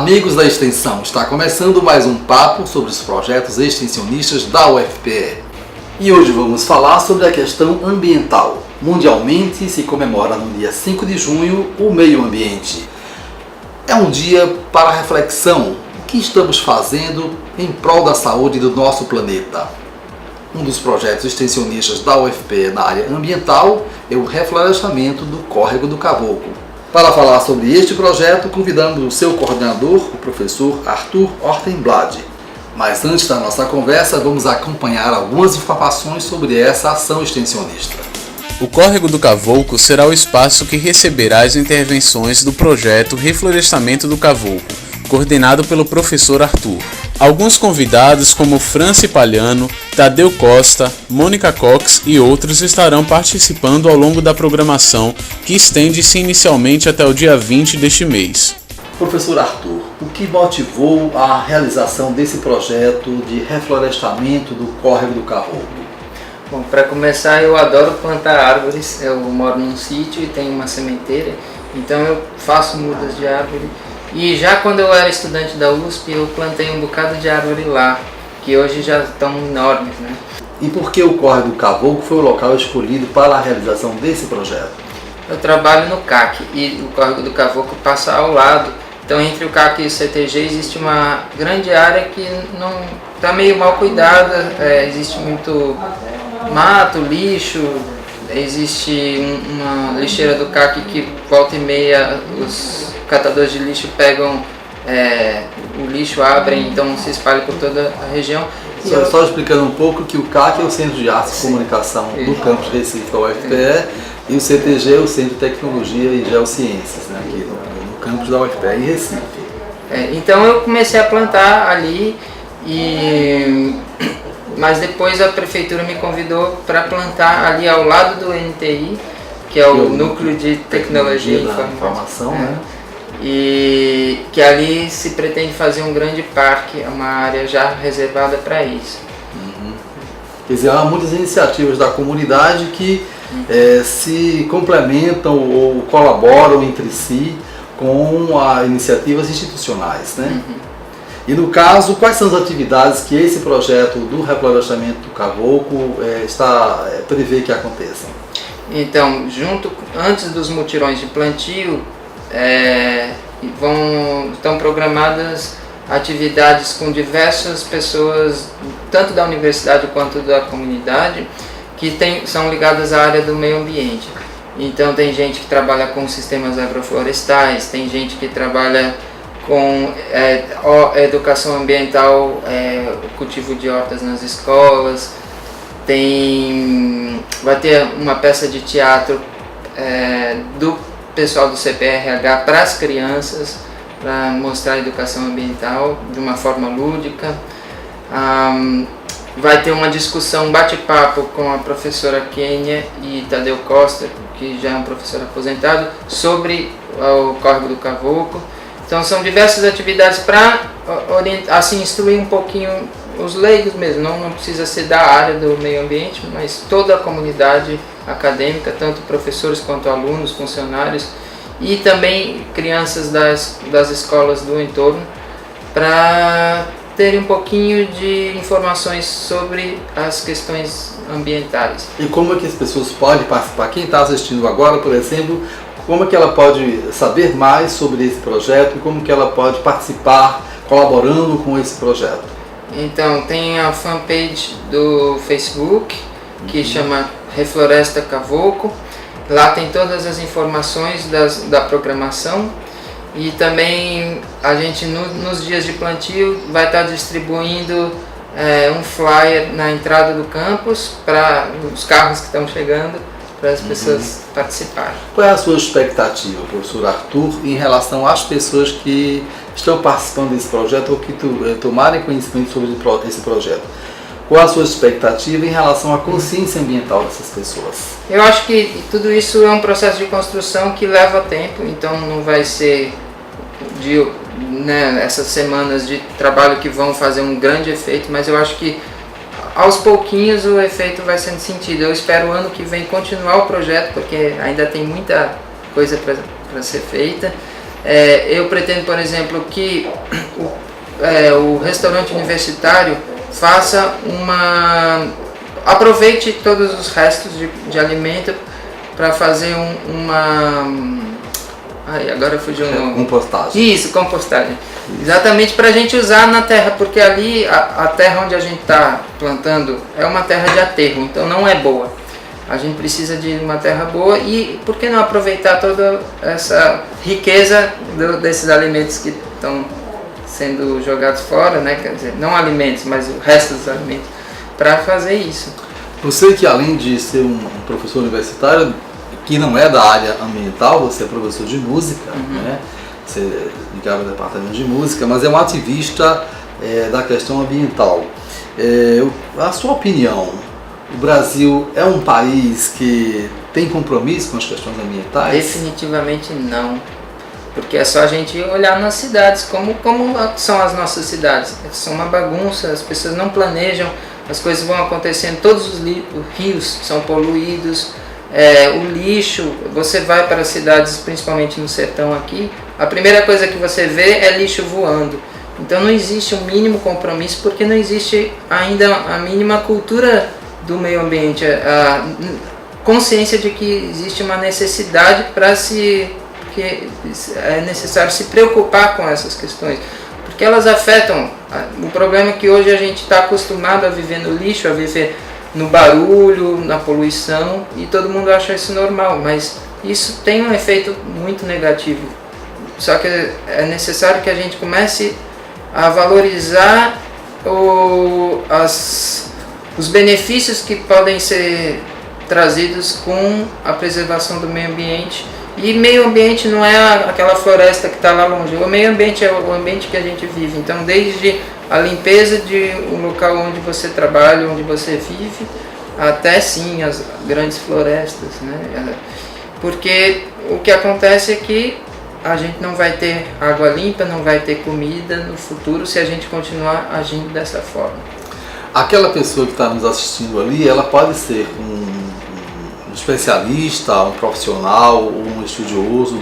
Amigos da extensão, está começando mais um papo sobre os projetos extensionistas da UFPE. E hoje vamos falar sobre a questão ambiental. Mundialmente se comemora no dia 5 de junho o meio ambiente. É um dia para reflexão. O que estamos fazendo em prol da saúde do nosso planeta? Um dos projetos extensionistas da UFPE na área ambiental é o reflorestamento do Córrego do Cavoco. Para falar sobre este projeto, convidamos o seu coordenador, o professor Arthur Ortenblad. Mas antes da nossa conversa, vamos acompanhar algumas informações sobre essa ação extensionista. O Córrego do Cavoco será o espaço que receberá as intervenções do projeto Reflorestamento do Cavoco, coordenado pelo professor Arthur. Alguns convidados, como Franci Palhano, Tadeu Costa, Mônica Cox e outros estarão participando ao longo da programação, que estende-se inicialmente até o dia 20 deste mês. Professor Arthur, o que motivou a realização desse projeto de reflorestamento do Córrego do Cavoco? Bom, para começar, eu adoro plantar árvores. Eu moro num sítio e tenho uma sementeira, então eu faço mudas de árvore. E já quando eu era estudante da USP, eu plantei um bocado de árvore lá, que hoje já estão enormes, né? E por que o Córrego do Cavoco foi o local escolhido para a realização desse projeto? Eu trabalho no CAC e o Córrego do Cavoco passa ao lado. Então, entre o CAC e o CTG existe uma grande área que não está meio mal cuidada, existe muito mato, lixo, existe uma lixeira do CAC que volta e meia os catadores de lixo pegam o lixo, abrem, então se espalha por toda a região. Só explicando um pouco que o CAC é o Centro de Artes e Comunicação do campus Recife da UFPE e o CTG é o Centro de Tecnologia e Geociências, né, aqui no campus da UFPE em Recife. Então eu comecei a plantar ali, mas depois a prefeitura me convidou para plantar ali ao lado do NTI, que é o Núcleo de Tecnologia e Informação, né? E que ali se pretende fazer um grande parque, uma área já reservada para isso. Quer dizer, há muitas iniciativas da comunidade que se complementam ou colaboram entre si com iniciativas institucionais, né? E no caso, quais são as atividades que esse projeto do reflorestamento do Cavoco prevê que aconteçam? Então, antes dos mutirões de plantio, estão programadas atividades com diversas pessoas, tanto da universidade quanto da comunidade, que são ligadas à área do meio ambiente. Então tem gente que trabalha com sistemas agroflorestais, tem gente que trabalha com educação ambiental, cultivo de hortas nas escolas, vai ter uma peça de teatro do pessoal do CPRH para as crianças, para mostrar a educação ambiental de uma forma lúdica. Vai ter uma discussão, um bate-papo com a professora Kênia e Tadeu Costa, que já é um professor aposentado, sobre o Córrego do Cavoco. Então são diversas atividades para assim, instruir um pouquinho os leigos mesmo, não precisa ser da área do meio ambiente, mas toda a comunidade acadêmica, tanto professores quanto alunos, funcionários e também crianças das escolas do entorno, para terem um pouquinho de informações sobre as questões ambientais. E como é que as pessoas podem participar? Quem está assistindo agora, por exemplo, como é que ela pode saber mais sobre esse projeto e como que ela pode participar colaborando com esse projeto? Então, tem a fanpage do Facebook, que chama Refloresta Cavoco. Lá tem todas as informações da programação. E também a gente, nos dias de plantio, vai estar distribuindo um flyer na entrada do campus para os carros que estão chegando, para as pessoas participarem. Qual é a sua expectativa, professor Arthur, em relação às pessoas que estão participando desse projeto ou que tomarem conhecimento sobre esse projeto? Qual a sua expectativa em relação à consciência ambiental dessas pessoas? Eu acho que tudo isso é um processo de construção que leva tempo, então não vai ser essas semanas de trabalho que vão fazer um grande efeito, mas eu acho que aos pouquinhos o efeito vai sendo sentido. Eu espero o ano que vem continuar o projeto, porque ainda tem muita coisa para ser feita, Eu pretendo, por exemplo, que o restaurante universitário aproveite todos os restos de alimento para fazer agora fugiu o nome. Compostagem. Isso, compostagem. Exatamente para a gente usar na terra, porque ali a terra onde a gente está plantando é uma terra de aterro, então não é boa. A gente precisa de uma terra boa e por que não aproveitar toda essa riqueza desses alimentos que estão sendo jogados fora, né? Quer dizer, não alimentos, mas o resto dos alimentos, para fazer isso. Você que além de ser um professor universitário, que não é da área ambiental, você é professor de música, né? Você é ligado ao departamento de música, mas é um ativista da questão ambiental. A sua opinião, o Brasil é um país que tem compromisso com as questões ambientais? Definitivamente não, porque é só a gente olhar nas cidades, como são as nossas cidades. São uma bagunça, as pessoas não planejam, as coisas vão acontecendo, todos os rios são poluídos. O lixo, você vai para as cidades, principalmente no sertão aqui, a primeira coisa que você vê é lixo voando. Então não existe um mínimo compromisso, porque não existe ainda a mínima cultura do meio ambiente, a consciência de que existe uma necessidade que é necessário se preocupar com essas questões, porque elas afetam. O problema é que hoje a gente está acostumado a viver no lixo, a viver no barulho, na poluição, e todo mundo acha isso normal, mas isso tem um efeito muito negativo. Só que é necessário que a gente comece a valorizar os benefícios que podem ser trazidos com a preservação do meio ambiente. E meio ambiente não é aquela floresta que está lá longe, o meio ambiente é o ambiente que a gente vive. Então, desde a limpeza de um local onde você trabalha, onde você vive, até sim as grandes florestas, né? Porque o que acontece é que a gente não vai ter água limpa, não vai ter comida no futuro se a gente continuar agindo dessa forma. Aquela pessoa que está nos assistindo ali, ela pode ser um especialista, um profissional, um estudioso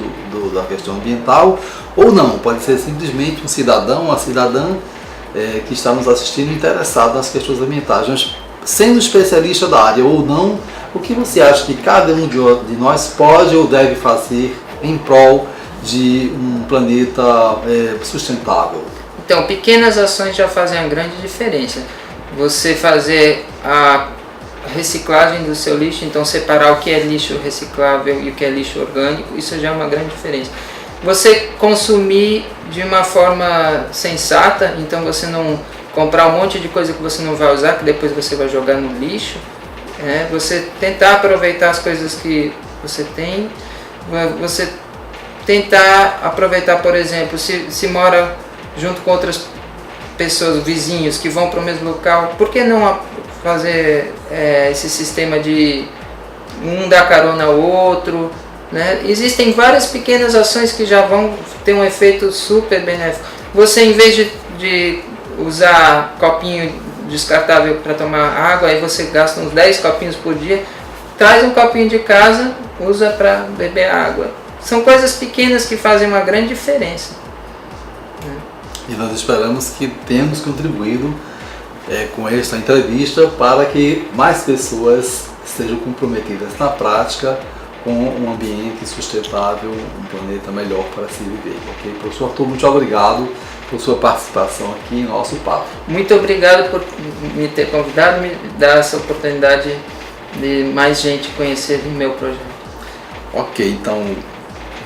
da questão ambiental, ou não, pode ser simplesmente um cidadão, uma cidadã que está nos assistindo interessado nas questões ambientais. Mas, sendo especialista da área ou não, o que você acha que cada um de nós pode ou deve fazer em prol de um planeta sustentável? Então, pequenas ações já fazem uma grande diferença. Você fazer a reciclagem do seu lixo, então separar o que é lixo reciclável e o que é lixo orgânico, isso já é uma grande diferença. Você consumir de uma forma sensata, então você não comprar um monte de coisa que você não vai usar, que depois você vai jogar no lixo. Você tentar aproveitar as coisas que você tem, você tentar aproveitar, por exemplo, se mora junto com outras pessoas, vizinhos que vão para o mesmo local, por que não fazer esse sistema de um dar carona ao outro, né? Existem várias pequenas ações que já vão ter um efeito super benéfico. Você, em vez de usar copinho descartável para tomar água, aí você gasta uns 10 copinhos por dia, traz um copinho de casa, usa para beber água. São coisas pequenas que fazem uma grande diferença. E nós esperamos que tenhamos contribuído com esta entrevista para que mais pessoas sejam comprometidas na prática com um ambiente sustentável, um planeta melhor para se viver. Ok? Professor Arthur, muito obrigado por sua participação aqui em nosso papo. Muito obrigado por me ter convidado, me dar essa oportunidade de mais gente conhecer o meu projeto. Ok, então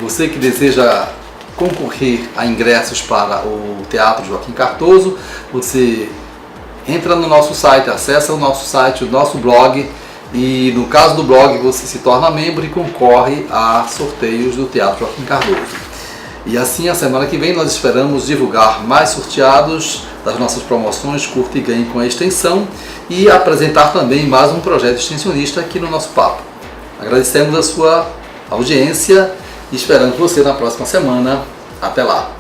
você que deseja concorrer a ingressos para o Teatro Joaquim Cardoso, você entra no nosso site, acessa o nosso site, o nosso blog, e no caso do blog você se torna membro e concorre a sorteios do Teatro Joaquim Cardoso. E assim, a semana que vem nós esperamos divulgar mais sorteados das nossas promoções Curta e Ganhe com a Extensão e apresentar também mais um projeto extensionista aqui no nosso papo. Agradecemos a sua audiência e esperamos você na próxima semana. Até lá!